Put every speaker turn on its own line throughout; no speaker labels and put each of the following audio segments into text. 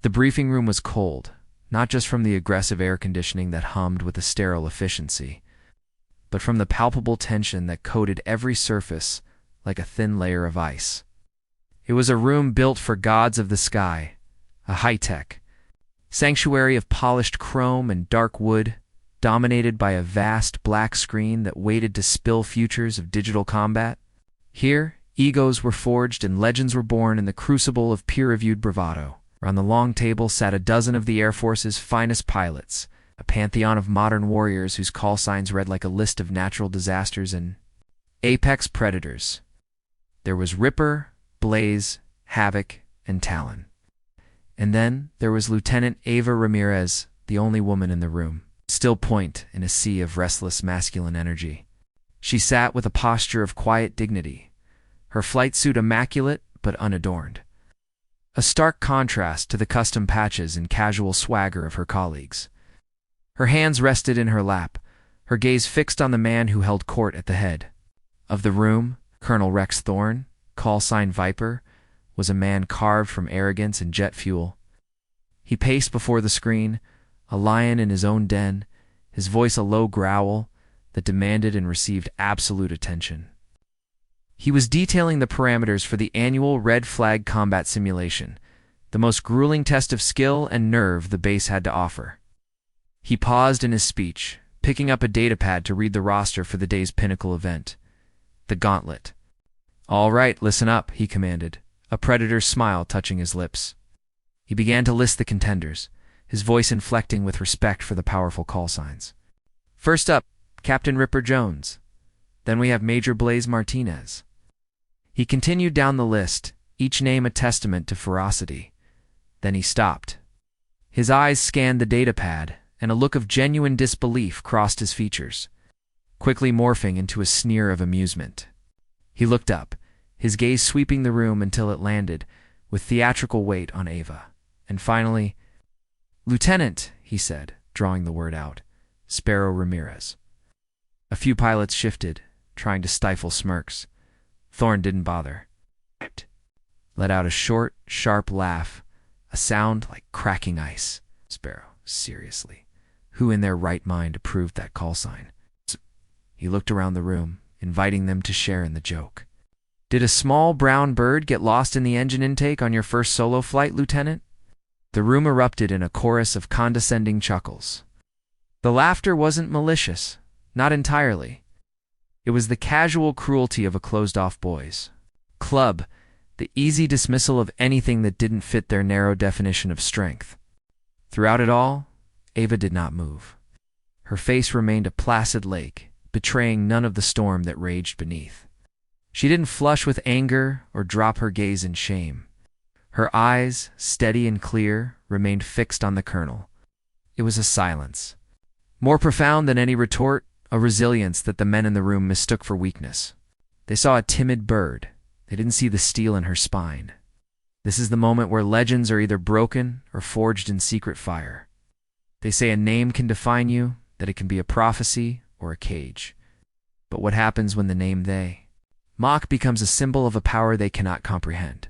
The briefing room was cold, not just from the aggressive air conditioning that hummed with a sterile efficiency, but from the palpable tension that coated every surface like a thin layer of ice. It was a room built for gods of the sky, a high-tech sanctuary of polished chrome and dark wood, dominated by a vast black screen that waited to spill futures of digital combat. Here, egos were forged and legends were born in the crucible of peer-reviewed bravado. Around the long table sat a dozen of the Air Force's finest pilots, a pantheon of modern warriors whose call signs read like a list of natural disasters and apex predators. There was Ripper, Blaze, Havoc, and Talon. And then there was Lieutenant Ava Ramirez, the only woman in the room, still point in a sea of restless masculine energy. She sat with a posture of quiet dignity, her flight suit immaculate but unadorned, a stark contrast to the custom patches and casual swagger of her colleagues. Her hands rested in her lap, her gaze fixed on the man who held court at the head of the room. Colonel Rex Thorne, call sign Viper, was a man carved from arrogance and jet fuel. He paced before the screen, a lion in his own den, his voice a low growl that demanded and received absolute attention. He was detailing the parameters for the annual Red Flag combat simulation, the most grueling test of skill and nerve the base had to offer. He paused in his speech, picking up a datapad to read the roster for the day's pinnacle event, the Gauntlet. "All right, listen up," he commanded, a predator's smile touching his lips. He began to list the contenders, his voice inflecting with respect for the powerful call signs. "First up, Captain Ripper Jones. Then we have Major Blaze Martinez." He continued down the list, each name a testament to ferocity. Then he stopped. His eyes scanned the datapad, and a look of genuine disbelief crossed his features, quickly morphing into a sneer of amusement. He looked up, his gaze sweeping the room until it landed, with theatrical weight, on Ava. And finally, "Lieutenant," he said, drawing the word out, "Sparrow Ramirez." A few pilots shifted, trying to stifle smirks. Thorne didn't bother. Let out a short, sharp laugh, a sound like cracking ice. "Sparrow, seriously, who in their right mind approved that call sign?" He looked around the room, inviting them to share in the joke. "Did a small brown bird get lost in the engine intake on your first solo flight, Lieutenant?" The room erupted in a chorus of condescending chuckles. The laughter wasn't malicious, not entirely. It was the casual cruelty of a closed-off boys' club, the easy dismissal of anything that didn't fit their narrow definition of strength. Throughout it all, Ava did not move. Her face remained a placid lake, betraying none of the storm that raged beneath. She didn't flush with anger or drop her gaze in shame. Her eyes, steady and clear, remained fixed on the colonel. It was a silence, more profound than any retort, a resilience that the men in the room mistook for weakness. They saw a timid bird. They didn't see the steel in her spine. This is the moment where legends are either broken or forged in secret fire. They say a name can define you, that it can be a prophecy or a cage. But what happens when the name they mock becomes a symbol of a power they cannot comprehend?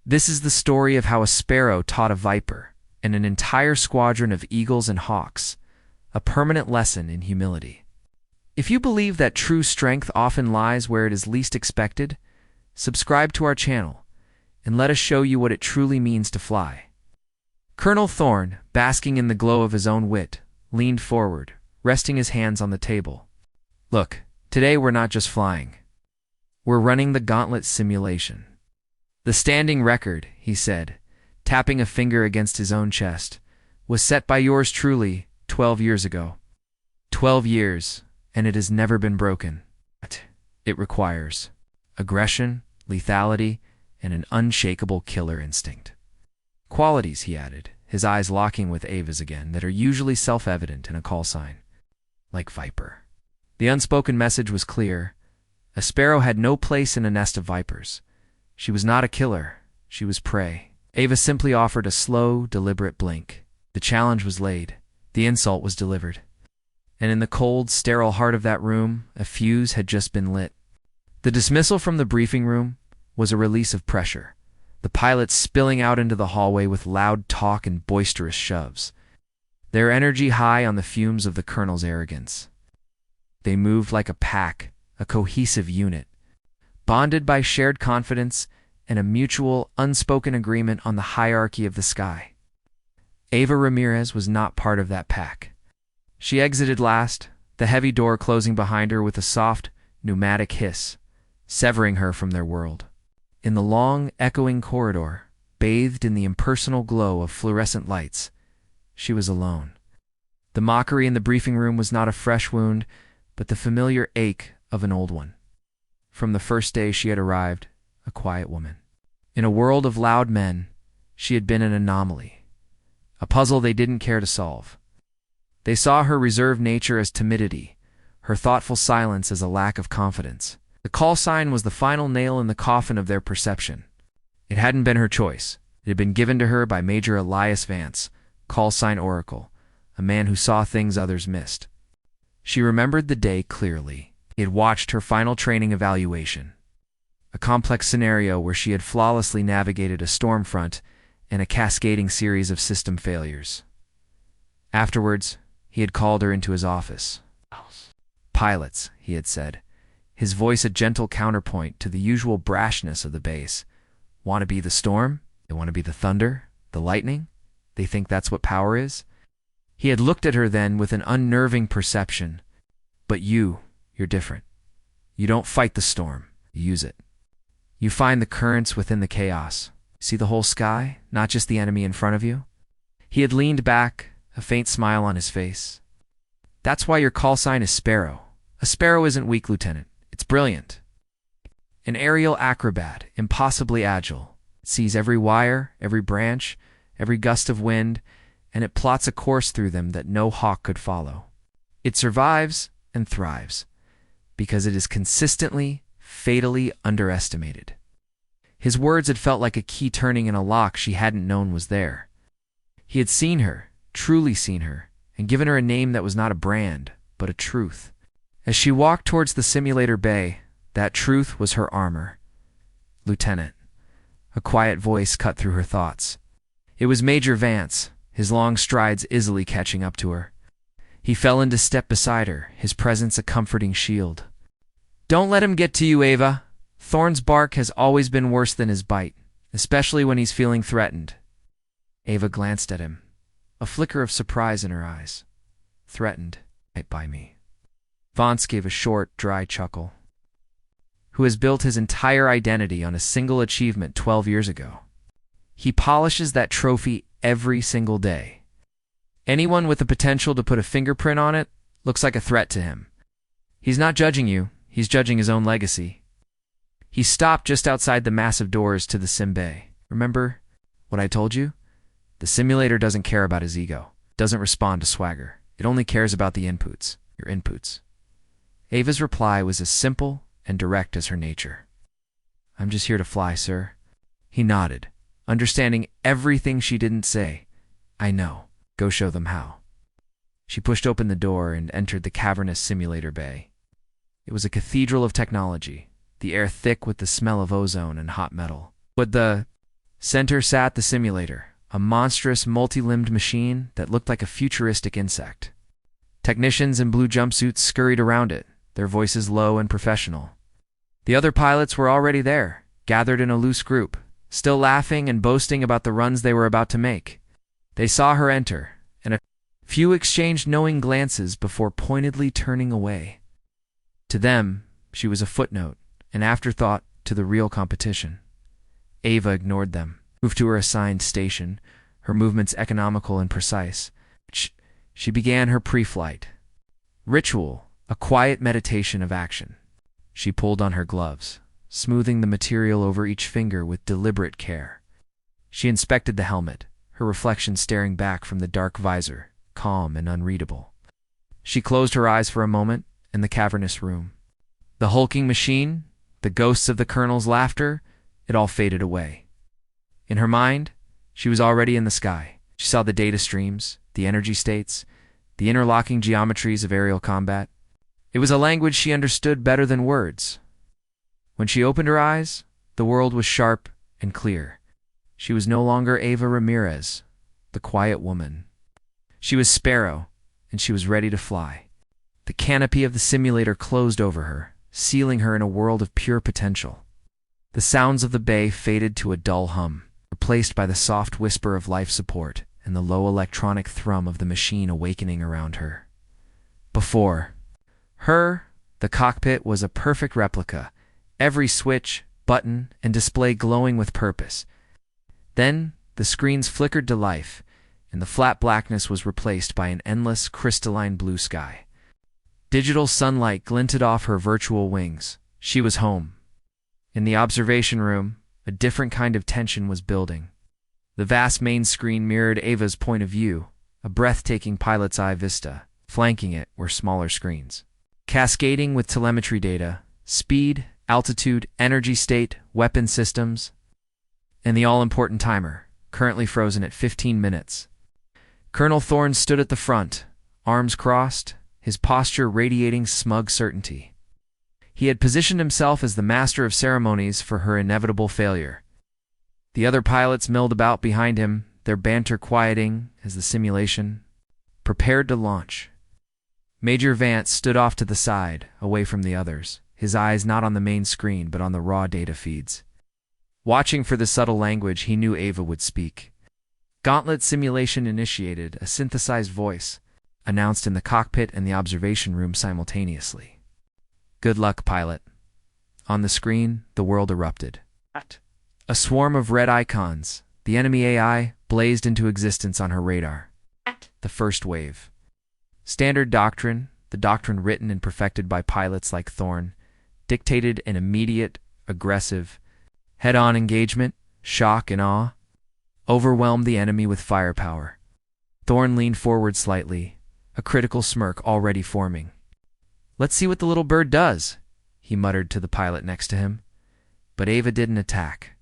This is the story of how a sparrow taught a viper, and an entire squadron of eagles and hawks, a permanent lesson in humility. If you believe that true strength often lies where it is least expected, subscribe to our channel, and let us show you what it truly means to fly. Colonel Thorne, basking in the glow of his own wit, leaned forward, resting his hands on the table. "Look, today we're not just flying. We're running the Gauntlet simulation. The standing record," he said, tapping a finger against his own chest, "was set by yours truly 12 years ago. 12 years, and it has never been broken. It requires aggression, lethality, and an unshakable killer instinct. Qualities," he added, his eyes locking with Ava's again, "that are usually self-evident in a call sign, like Viper." The unspoken message was clear. A sparrow had no place in a nest of vipers. She was not a killer. She was prey. Ava simply offered a slow, deliberate blink. The challenge was laid. The insult was delivered. And in the cold, sterile heart of that room, a fuse had just been lit. The dismissal from the briefing room was a release of pressure. the pilots spilling out into the hallway with loud talk and boisterous shoves, their energy high on the fumes of the colonel's arrogance. They moved like a pack, a cohesive unit, bonded by shared confidence and a mutual, unspoken agreement on the hierarchy of the sky. Ava Ramirez was not part of that pack. She exited last, the heavy door closing behind her with a soft, pneumatic hiss, severing her from their world. In the long, echoing corridor, bathed in the impersonal glow of fluorescent lights, she was alone. The mockery in the briefing room was not a fresh wound, but the familiar ache of an old one. From the first day she had arrived, a quiet woman. In a world of loud men, she had been an anomaly, a puzzle they didn't care to solve. They saw her reserved nature as timidity, her thoughtful silence as a lack of confidence. The call sign was the final nail in the coffin of their perception. It hadn't been her choice. It had been given to her by Major Elias Vance, call sign Oracle, a man who saw things others missed. She remembered the day clearly. He had watched her final training evaluation, a complex scenario where she had flawlessly navigated a storm front and a cascading series of system failures. Afterwards, he had called her into his office. "Pilots," he had said, his voice a gentle counterpoint to the usual brashness of the base. "Want to be the storm? They want to be the thunder? The lightning? They think that's what power is?" He had looked at her then with an unnerving perception. "But you're different. You don't fight the storm, you use it. You find the currents within the chaos. See the whole sky, not just the enemy in front of you?" He had leaned back, a faint smile on his face. "That's why your call sign is Sparrow. A sparrow isn't weak, Lieutenant. It's brilliant. An aerial acrobat, impossibly agile. It sees every wire, every branch, every gust of wind, and it plots a course through them that no hawk could follow. It survives and thrives because it is consistently, fatally underestimated." His words had felt like a key turning in a lock she hadn't known was there. He had seen her, truly seen her, and given her a name that was not a brand, but a truth. As she walked towards the simulator bay, that truth was her armor. "Lieutenant." A quiet voice cut through her thoughts. It was Major Vance, his long strides easily catching up to her. He fell into step beside her, his presence a comforting shield. "Don't let him get to you, Ava. Thorne's bark has always been worse than his bite, especially when he's feeling threatened." Ava glanced at him, a flicker of surprise in her eyes. "Threatened? Right by me." Vance gave a short, dry chuckle. "Who has built his entire identity on a single achievement 12 years ago. He polishes that trophy every single day. Anyone with the potential to put a fingerprint on it looks like a threat to him. He's not judging you, he's judging his own legacy." He stopped just outside the massive doors to the sim bay. "Remember what I told you? The simulator doesn't care about his ego, doesn't respond to swagger. It only cares about the inputs, your inputs." Ava's reply was as simple and direct as her nature. "I'm just here to fly, sir." He nodded, understanding everything she didn't say. "I know. Go show them how." She pushed open the door and entered the cavernous simulator bay. It was a cathedral of technology, the air thick with the smell of ozone and hot metal. But the center sat the simulator, a monstrous, multi-limbed machine that looked like a futuristic insect. Technicians in blue jumpsuits scurried around it, their voices low and professional. The other pilots were already there, gathered in a loose group, still laughing and boasting about the runs they were about to make. They saw her enter, and a few exchanged knowing glances before pointedly turning away. To them, she was a footnote, an afterthought to the real competition. Ava ignored them, moved to her assigned station, her movements economical and precise. She began her pre-flight ritual, a quiet meditation of action. She pulled on her gloves, smoothing the material over each finger with deliberate care. She inspected the helmet, her reflection staring back from the dark visor, calm and unreadable. She closed her eyes for a moment in the cavernous room. The hulking machine, the ghosts of the colonel's laughter, it all faded away. In her mind, she was already in the sky. She saw the data streams, the energy states, the interlocking geometries of aerial combat. It was a language she understood better than words. When she opened her eyes, the world was sharp and clear. She was no longer Ava Ramirez, the quiet woman. She was Sparrow, and she was ready to fly. The canopy of the simulator closed over her, sealing her in a world of pure potential. The sounds of the bay faded to a dull hum, replaced by the soft whisper of life support and the low electronic thrum of the machine awakening around her. Before her, the cockpit was a perfect replica, every switch, button, and display glowing with purpose. Then, the screens flickered to life, and the flat blackness was replaced by an endless, crystalline blue sky. Digital sunlight glinted off her virtual wings. She was home. In the observation room, a different kind of tension was building. The vast main screen mirrored Ava's point of view, a breathtaking pilot's eye vista. Flanking it were smaller screens, cascading with telemetry data, speed, altitude, energy state, weapon systems, and the all-important timer, currently frozen at 15 minutes. Colonel Thorne stood at the front, arms crossed, his posture radiating smug certainty. He had positioned himself as the master of ceremonies for her inevitable failure. The other pilots milled about behind him, their banter quieting as the simulation prepared to launch. Major Vance stood off to the side, away from the others, his eyes not on the main screen but on the raw data feeds. Watching for the subtle language he knew Ava would speak. Gauntlet simulation initiated, a synthesized voice, announced in the cockpit and the observation room simultaneously. Good luck, pilot. On the screen, the world erupted. A swarm of red icons, the enemy AI, blazed into existence on her radar. The first wave. Standard doctrine, the doctrine written and perfected by pilots like Thorne, dictated an immediate, aggressive, head-on engagement. Shock and awe overwhelmed the enemy with firepower. Thorne leaned forward slightly, a critical smirk already forming. "Let's see what the little bird does," he muttered to the pilot next to him. But Ava didn't attack.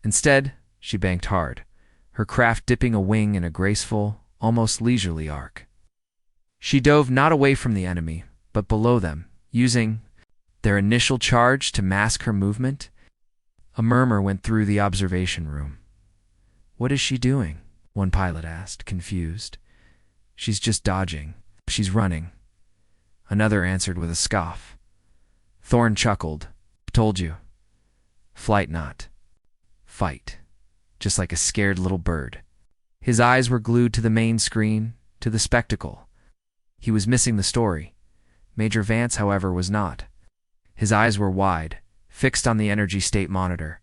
Instead, she banked hard, her craft dipping a wing in a graceful, almost leisurely arc. She dove not away from the enemy, but below them, using their initial charge to mask her movement. A murmur went through the observation room. "What is she doing?" one pilot asked, confused. "She's just dodging. She's running." Another answered with a scoff. Thorne chuckled. "Told you. Flight not. Fight. Just like a scared little bird." His eyes were glued to the main screen, to the spectacle. He was missing the story. Major Vance, however, was not. His eyes were wide, fixed on the energy state monitor.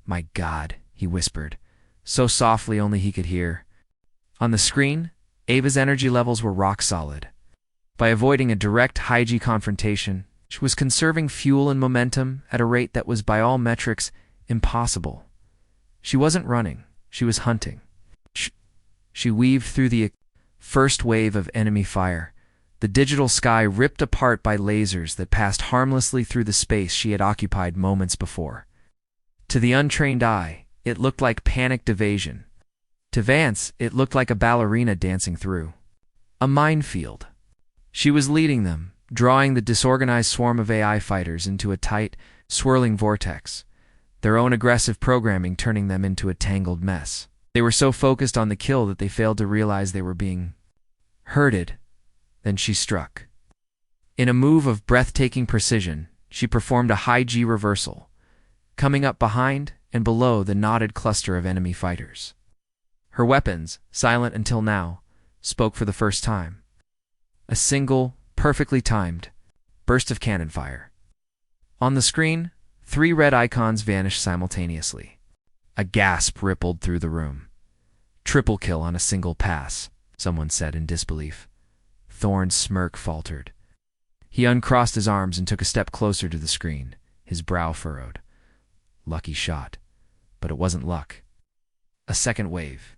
"My God," he whispered, so softly only he could hear. On the screen, Ava's energy levels were rock solid. By avoiding a direct high-G confrontation, she was conserving fuel and momentum at a rate that was by all metrics impossible. She wasn't running, she was hunting. She weaved through the first wave of enemy fire, the digital sky ripped apart by lasers that passed harmlessly through the space she had occupied moments before. To the untrained eye, it looked like panicked evasion. To Vance, it looked like a ballerina dancing through a minefield. She was leading them, drawing the disorganized swarm of AI fighters into a tight, swirling vortex, their own aggressive programming turning them into a tangled mess. They were so focused on the kill that they failed to realize they were being herded. Then she struck. In a move of breathtaking precision, she performed a high-G reversal, coming up behind and below the knotted cluster of enemy fighters. Her weapons, silent until now, spoke for the first time. A single, perfectly timed, burst of cannon fire. On the screen, 3 red icons vanished simultaneously. A gasp rippled through the room. "Triple kill on a single pass," someone said in disbelief. Thorne's smirk faltered. He uncrossed his arms and took a step closer to the screen, his brow furrowed. Lucky shot. But it wasn't luck. A second wave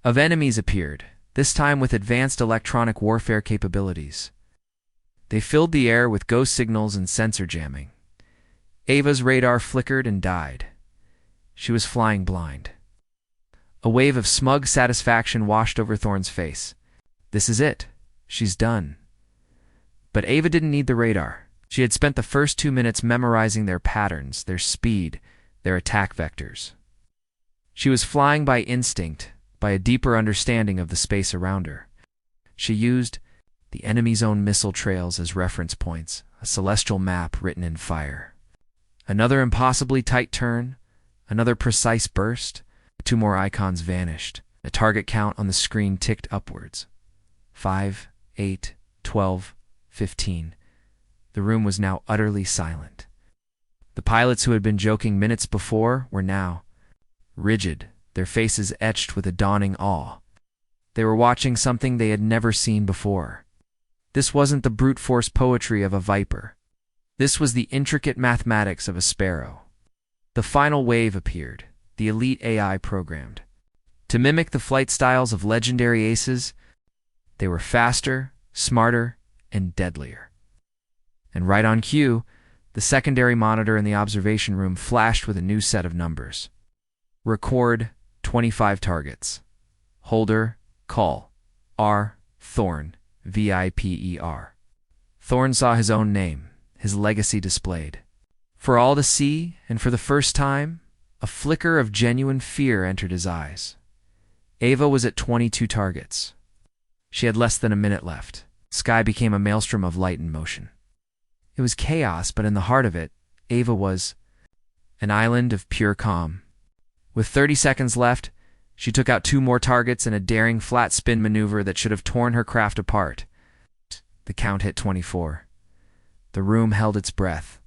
of enemies appeared, this time with advanced electronic warfare capabilities. They filled the air with ghost signals and sensor jamming. Ava's radar flickered and died. She was flying blind. A wave of smug satisfaction washed over Thorne's face. This is it. She's done. But Ava didn't need the radar. She had spent the first 2 minutes memorizing their patterns, their speed, their attack vectors. She was flying by instinct, by a deeper understanding of the space around her. She used the enemy's own missile trails as reference points, a celestial map written in fire. Another impossibly tight turn, another precise burst. 2 more icons vanished. The target count on the screen ticked upwards. 5, 8, 12, 15. The room was now utterly silent. The pilots who had been joking minutes before were now rigid, their faces etched with a dawning awe. They were watching something they had never seen before. This wasn't the brute force poetry of a viper. This was the intricate mathematics of a sparrow. The final wave appeared, the elite AI programmed. To mimic the flight styles of legendary aces, they were faster, smarter, and deadlier. And right on cue, the secondary monitor in the observation room flashed with a new set of numbers. Record 25 targets. Holder, call. R. Thorne, VIPER. Thorne saw his own name, his legacy displayed. For all to see, and for the first time, a flicker of genuine fear entered his eyes. Ava was at 22 targets. She had less than a minute left. Sky became a maelstrom of light and motion. It was chaos, but in the heart of it, Ava was an island of pure calm. With 30 seconds left, she took out 2 more targets in a daring flat spin maneuver that should have torn her craft apart. The count hit 24. The room held its breath.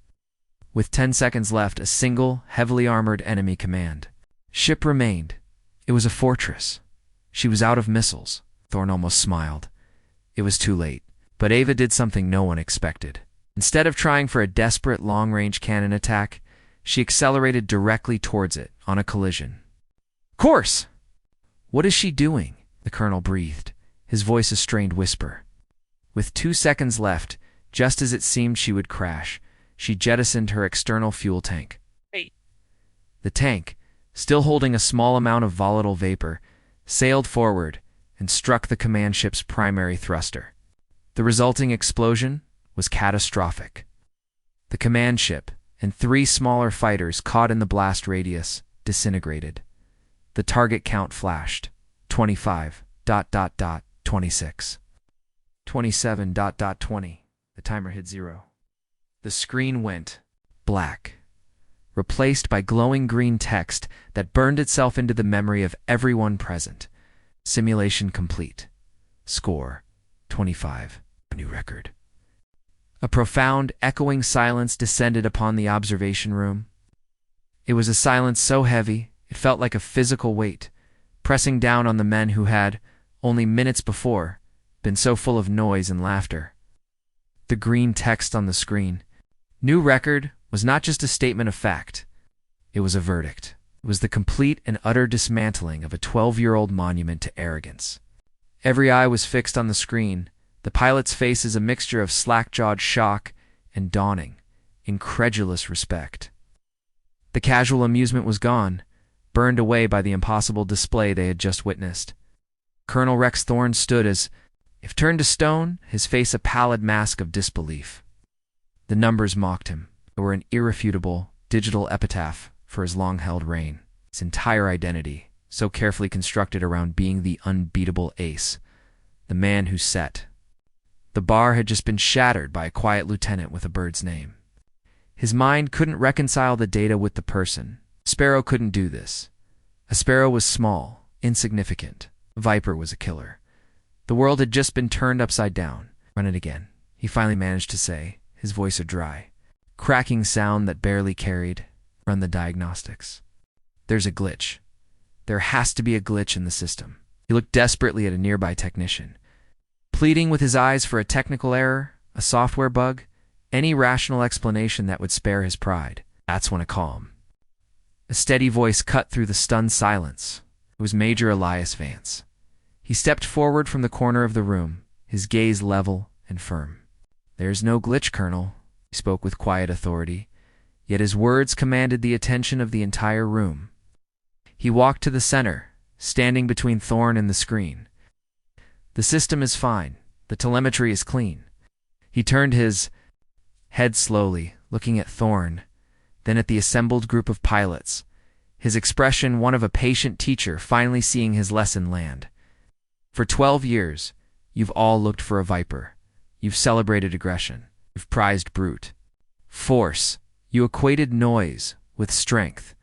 With 10 seconds left, a single, heavily armored enemy command ship remained. It was a fortress. She was out of missiles. Thorne almost smiled. It was too late. But Ava did something no one expected. Instead of trying for a desperate long-range cannon attack, she accelerated directly towards it on a collision. Course! What is she doing? The colonel breathed, his voice a strained whisper. With 2 seconds left, just as it seemed she would crash, she jettisoned her external fuel tank. Hey. The tank, still holding a small amount of volatile vapor, sailed forward and struck the command ship's primary thruster. The resulting explosion was catastrophic. The command ship and 3 smaller fighters caught in the blast radius disintegrated. The target count flashed. 25, 26. 27, 20. The timer hit 0. The screen went black, replaced by glowing green text that burned itself into the memory of everyone present. Simulation complete. Score, 25. New record. A profound, echoing silence descended upon the observation room. It was a silence so heavy, it felt like a physical weight, pressing down on the men who had, only minutes before, been so full of noise and laughter. The green text on the screen. New record was not just a statement of fact. It was a verdict. It was the complete and utter dismantling of a 12-year-old monument to arrogance. Every eye was fixed on the screen, the pilot's faces a mixture of slack-jawed shock and dawning, incredulous respect. The casual amusement was gone, burned away by the impossible display they had just witnessed. Colonel Rex Thorne stood as, if turned to stone, his face a pallid mask of disbelief. The numbers mocked him. They were an irrefutable, digital epitaph for his long-held reign. His entire identity, so carefully constructed around being the unbeatable ace, the man who set. The bar had just been shattered by a quiet lieutenant with a bird's name. His mind couldn't reconcile the data with the person. Sparrow couldn't do this. A sparrow was small, insignificant. A viper was a killer. The world had just been turned upside down. Run it again, he finally managed to say, his voice a dry, cracking sound that barely carried. Run the diagnostics. There's a glitch. There has to be a glitch in the system. He looked desperately at a nearby technician, pleading with his eyes for a technical error, a software bug, any rational explanation that would spare his pride. That's when a calm, a steady voice cut through the stunned silence. It was Major Elias Vance. He stepped forward from the corner of the room, his gaze level and firm. There's no glitch, Colonel, he spoke with quiet authority, yet his words commanded the attention of the entire room. He walked to the center, standing between Thorne and the screen. The system is fine. The telemetry is clean. He turned his head slowly, looking at Thorne, then at the assembled group of pilots. his expression one of a patient teacher finally seeing his lesson land. For 12 years, you've all looked for a viper. You've celebrated aggression. You've prized brute force. You equated noise with strength.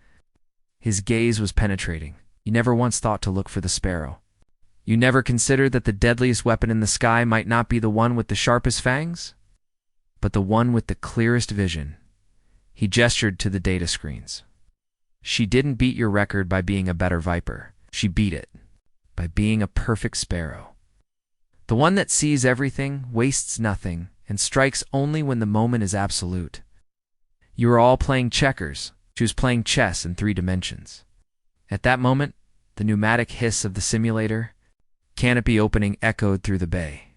His gaze was penetrating. You never once thought to look for the Sparrow. You never considered that the deadliest weapon in the sky might not be the one with the sharpest fangs, but the one with the clearest vision. He gestured to the data screens. She didn't beat your record by being a better viper. She beat it by being a perfect Sparrow. The one that sees everything, wastes nothing, and strikes only when the moment is absolute. You were all playing checkers. She was playing chess in 3 dimensions. At that moment, the pneumatic hiss of the simulator canopy opening echoed through the bay.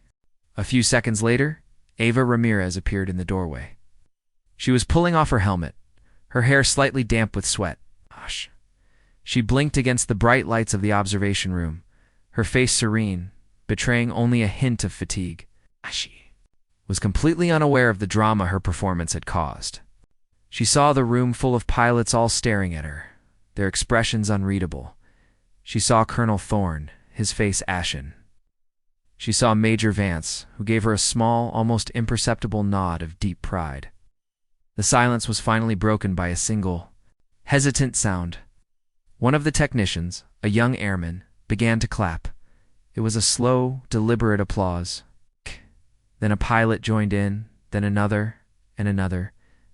A few seconds later, Ava Ramirez appeared in the doorway. She was pulling off her helmet, her hair slightly damp with sweat. Hush. She blinked against the bright lights of the observation room, her face serene, betraying only a hint of fatigue. She was completely unaware of the drama her performance had caused. She saw the room full of pilots all staring at her, their expressions unreadable. She saw Colonel Thorne, his face ashen. She saw Major Vance, who gave her a small, almost imperceptible nod of deep pride. The silence was finally broken by a single, hesitant sound. One of the technicians, a young airman, began to clap. It was a slow, deliberate applause. Then a pilot joined in, then another, and another,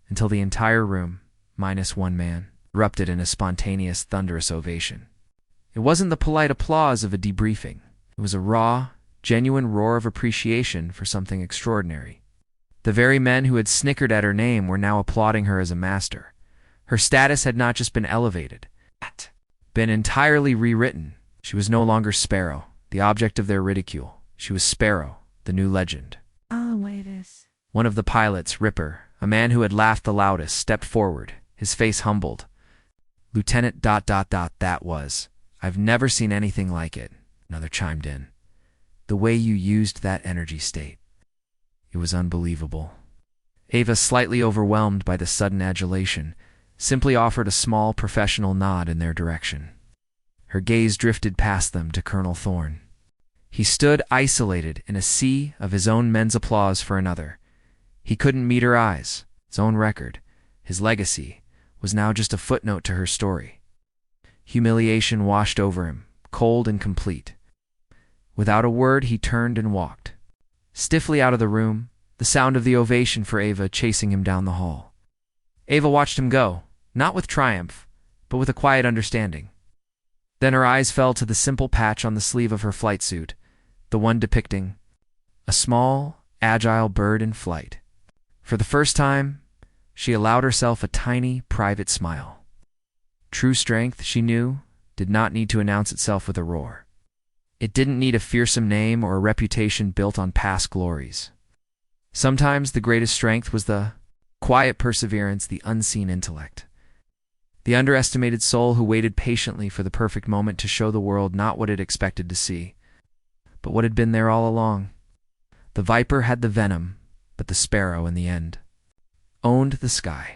until the entire room, minus one man, erupted in a spontaneous, thunderous ovation. It wasn't the polite applause of a debriefing. It was a raw, genuine roar of appreciation for something extraordinary. The very men who had snickered at her name were now applauding her as a master. Her status had not just been elevated, it had been entirely rewritten. She was no longer Sparrow, the object of their ridicule. She was Sparrow, the new legend.
Always.
One of the pilots, Ripper, a man who had laughed the loudest, stepped forward, his face humbled. Lieutenant ... that was. I've never seen anything like it, another chimed in. The way you used that energy state. It was unbelievable. Ava, slightly overwhelmed by the sudden adulation, simply offered a small professional nod in their direction. Her gaze drifted past them to Colonel Thorne. He stood isolated in a sea of his own men's applause for another. He couldn't meet her eyes. His own record, his legacy, was now just a footnote to her story. Humiliation washed over him, cold and complete. Without a word, he turned and walked stiffly out of the room, the sound of the ovation for Ava chasing him down the hall. Ava watched him go, not with triumph, but with a quiet understanding. Then her eyes fell to the simple patch on the sleeve of her flight suit, the one depicting a small, agile bird in flight. For the first time, she allowed herself a tiny, private smile. True strength, she knew, did not need to announce itself with a roar. It didn't need a fearsome name or a reputation built on past glories. Sometimes the greatest strength was the quiet perseverance, the unseen intellect. The underestimated soul who waited patiently for the perfect moment to show the world not what it expected to see, but what had been there all along. The viper had the venom, but the Sparrow, in the end, owned the sky.